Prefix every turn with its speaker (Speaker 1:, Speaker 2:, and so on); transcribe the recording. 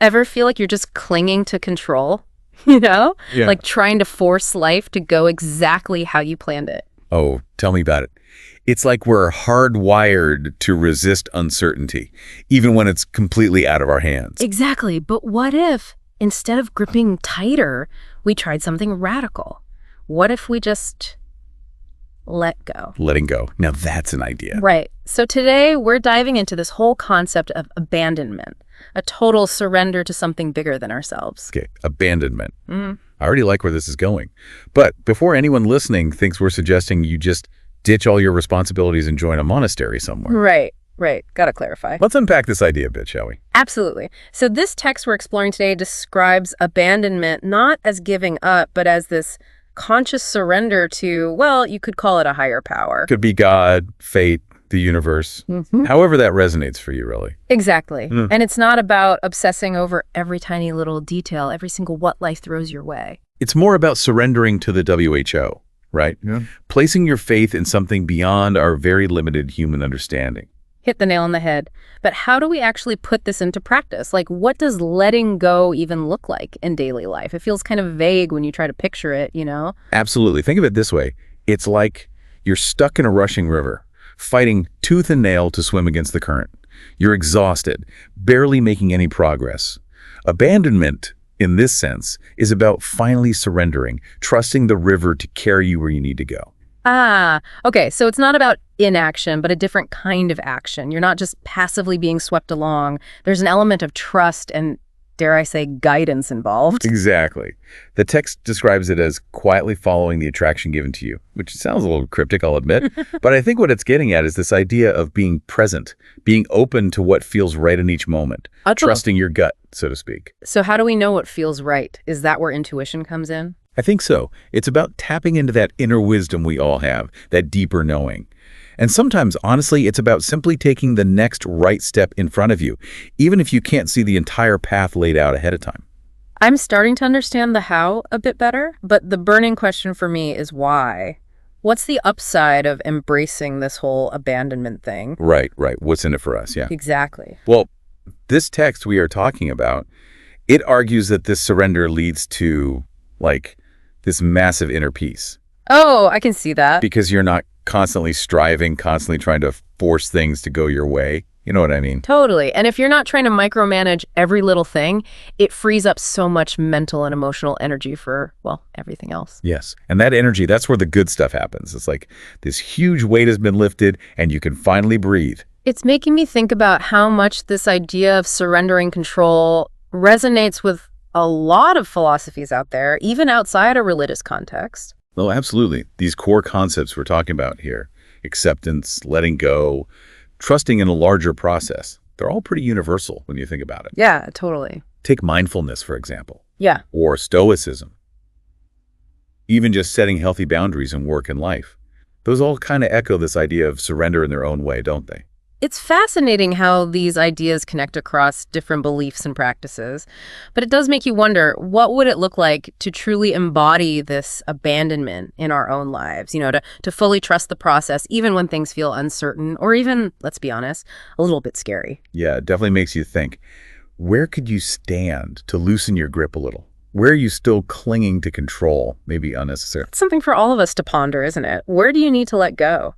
Speaker 1: Ever feel like you're just clinging to control? You know?
Speaker 2: Yeah.
Speaker 1: Like trying to force life to go exactly how you planned it.
Speaker 2: Oh, tell me about it. It's like we're hardwired to resist uncertainty, even when it's completely out of our hands.
Speaker 1: Exactly. But what if, instead of gripping tighter, we tried something radical? What if we just let go?
Speaker 2: Letting go. Now that's an idea.
Speaker 1: Right. So today we're diving into this whole concept of abandonment, a total surrender to something bigger than ourselves.
Speaker 2: Okay, abandonment. I already like where this is going. But before anyone listening thinks we're suggesting you just ditch all your responsibilities and join a monastery somewhere.
Speaker 1: Right. Gotta clarify.
Speaker 2: Let's unpack this idea a bit, shall we?
Speaker 1: Absolutely. So this text we're exploring today describes abandonment not as giving up, but as this conscious surrender to, well, you could call it a higher power.
Speaker 2: Could be God, fate, the universe. However that resonates for you, really.
Speaker 1: Exactly. And it's not about obsessing over every tiny little detail, every single what life throws your way.
Speaker 2: It's more about surrendering to the WHO, right?
Speaker 3: Yeah.
Speaker 2: Placing your faith in something beyond our very limited human understanding.
Speaker 1: Hit the nail on the head. But how do we actually put this into practice? Like, what does letting go even look like in daily life? It feels kind of vague when you try to picture it, you know?
Speaker 2: Absolutely. Think of it this way. It's like you're stuck in a rushing river, fighting tooth and nail to swim against the current. You're exhausted, barely making any progress. Abandonment, in this sense, is about finally surrendering, trusting the river to carry you where you need to go.
Speaker 1: Okay, so it's not about inaction, but a different kind of action. You're not just passively being swept along. There's an element of trust and, dare I say, guidance involved.
Speaker 2: Exactly. The text describes it as quietly following the attraction given to you, which sounds a little cryptic, I'll admit. But I think what it's getting at is this idea of being present, being open to what feels right in each moment, trusting your gut, so to speak.
Speaker 1: So how do we know what feels right? Is that where intuition comes in?
Speaker 2: I think so. It's about tapping into that inner wisdom we all have, that deeper knowing. And sometimes, honestly, it's about simply taking the next right step in front of you, even if you can't see the entire path laid out ahead of time.
Speaker 1: I'm starting to understand the how a bit better, but the burning question for me is why? What's the upside of embracing this whole abandonment thing?
Speaker 2: Right. What's in it for us? Yeah.
Speaker 1: Exactly.
Speaker 2: Well, this text we are talking about, it argues that this surrender leads to, like, this massive inner peace.
Speaker 1: Oh, I can see that.
Speaker 2: Because you're not constantly striving, constantly trying to force things to go your way. You know what I mean?
Speaker 1: Totally. And if you're not trying to micromanage every little thing, it frees up so much mental and emotional energy for, well, everything else.
Speaker 2: Yes. And that energy, that's where the good stuff happens. It's like this huge weight has been lifted and you can finally breathe.
Speaker 1: It's making me think about how much this idea of surrendering control resonates with a lot of philosophies out there, even outside a religious context.
Speaker 2: Oh, absolutely. These core concepts we're talking about here, acceptance, letting go, trusting in a larger process, they're all pretty universal when you think about it.
Speaker 1: Yeah, totally.
Speaker 2: Take mindfulness, for example.
Speaker 1: Yeah.
Speaker 2: Or stoicism. Even just setting healthy boundaries in work and life. Those all kind of echo this idea of surrender in their own way, don't they?
Speaker 1: It's fascinating how these ideas connect across different beliefs and practices, but it does make you wonder, what would it look like to truly embody this abandonment in our own lives, to fully trust the process, even when things feel uncertain or even, let's be honest, a little bit scary.
Speaker 2: Yeah, it definitely makes you think, where could you stand to loosen your grip a little? Where are you still clinging to control, maybe unnecessarily?
Speaker 1: It's something for all of us to ponder, isn't it? Where do you need to let go?